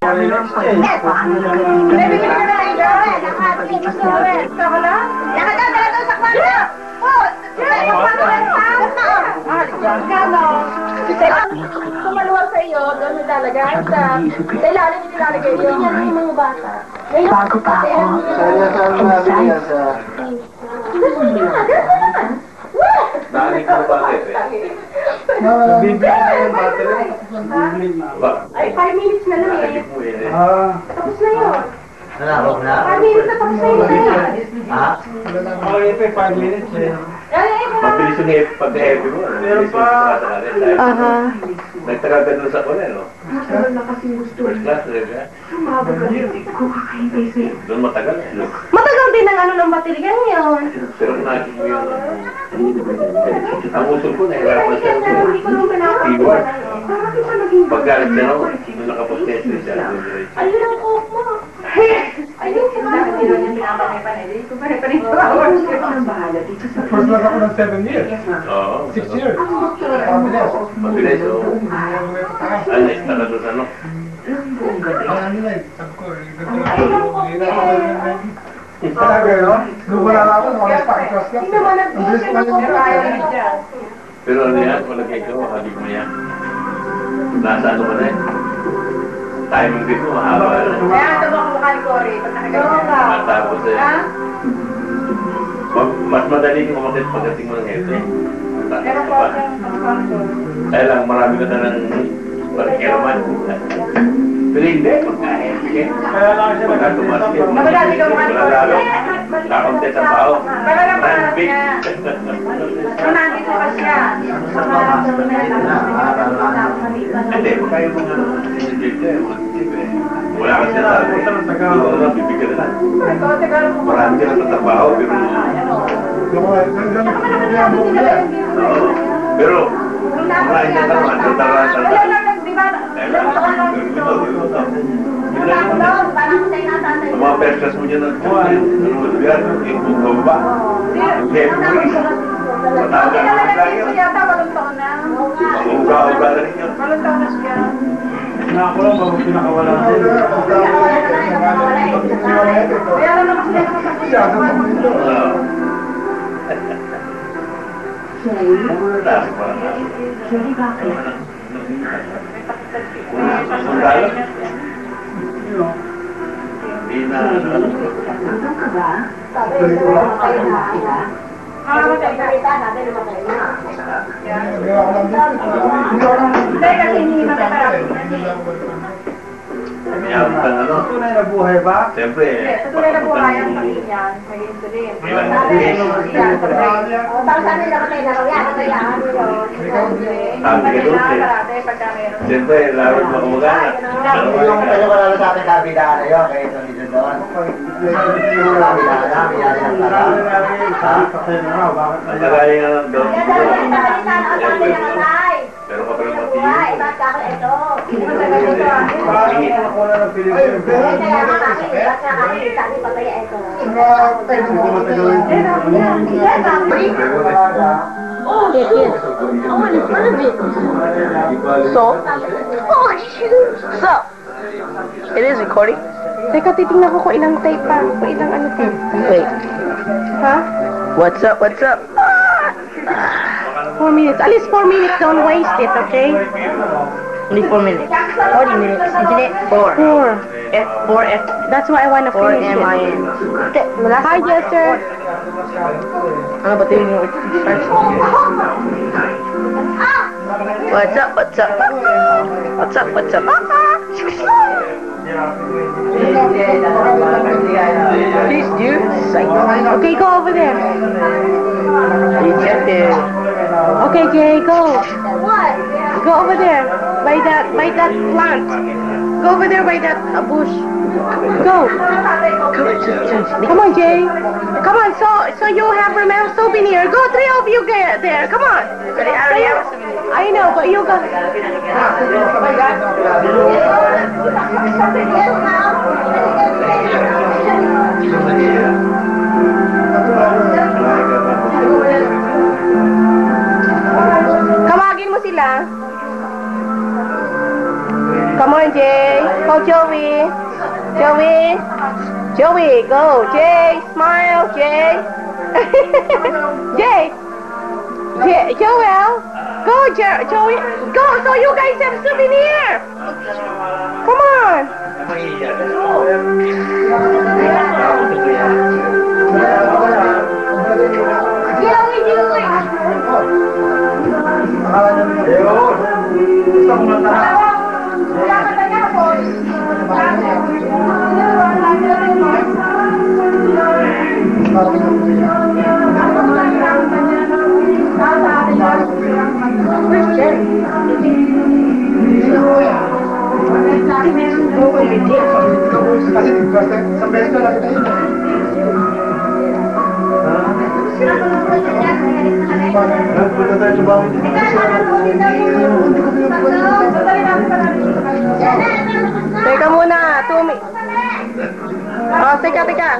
Bibili ka na lang Joel. Nakabili mo Joel. Nakadala doon sa kwarto. Kung maluwag sa iyo, doon nilalagay sa ilalim nilalagay yun. Yan yung mga bata. Bago pa ako. Naanik ka ba eh? Ay, 5 minutes na lang eh. Tapos na yun. Nalabog na? 5 minutes na tapos na yun eh. Ha? Oh, ito 5 minutes eh. Mabilis yung pag-happy mo. Meron pa. Nagtagal ka doon sa kunin, no? First class, diba? Doon matagal, no? Matagal din ang ano ng baterya ngayon. Pero kung nakikita mo yung... Ang usul ko, nahirapan siya. Keyword. Paggalit siya, no? Doon nakapost-test siya. Ayun ang coke mo. Ayun ang coke mo. First class ako ng 7 years. Oo. 6 years. Mabilis, oo. Ano, istaka doon ano? Ano na eh, sabi ko, talaga yun? Nung wala na ako, oras pa, iklas lang. Ang bilis pa yun. Pero ano yan, wala kayo ikaw, halik mo yan. Nasa ano ka na eh. Timing din mo, mahaba na. Kaya ito ba kumukha ni Cory? Matapos eh. Mas madali kung umakit pagdating mo ng hepe. Kaya lang, marami ka na ng pagkiraman. Pero hindi, pagka-hepe. Kaya lang siya Pagka-tumas ka. Madali ka mukha ni Cory. Kakunti sa bao. Big. Nandito ka siya. Hindi, kaya mo nga wala ka siya sabi. Doon na, bibigyan na lang. Marami ka na sa trabaho, pero... Oo. Pero, marami ka naman. Doon ang mga first class mo dyan yung bumba. Yung heavy. Matawag na naman tayo. Uga-uga na rin yun. Ako lang ba pinakawala na sila? Tunay na buhay ba? Siyempre. Tunay na buhay ang pag-iyan. May insulin. Tapos ano yung namatay na raw yan? Natayaan yun. Siyempre, laro mo kumagana. Yung pala sa akin kabidaan na yun, kaya ito dito doon. Yung kabidaan na, may yari ng tara. Ang tagay nga lang doon. Pero kapag namatay. Ay, ba't ako ito? Ako na ng Pilipinas. Kaya nga kami, ba't nga kami sabi pataya ito? Oh, yes, yes. I want a little bit. So? Oh, shoot. So? It is recording? Teka, titingnan ko kung ilang tape pa. Kung ilang ano pa. Wait. Ha? What's up? What's up? 4 minutes. At least 4 minutes. Don't waste it, okay? Only 4 minutes. 40 minutes, isn't it? 4. 4. F. That's why I want to 4 finish it. M-I-N. Hi, Jester. Ano ba ito yung start? What's up? What's up? What's up? What's up? Please do. Okay, go over there. Rejected. Okay, Jay, go. What? Go over there. By that plant. Go over there by that bush. Go. Come on, Jay. Come on, so you have remember souvenir. Go, 3 of you get there. Come on. I know, but you go. Kamagin mo sila. Come on, on, Jay. Call Joey. Joey. Joey, go. Jay, smile, Jay. Jay. Joel. Go, Joey. Go, so you guys have souvenir. Come on. Kasi isang beses na lang tayo. Punta tayo sa bahay. Teka muna, Tumi. Oh, teka.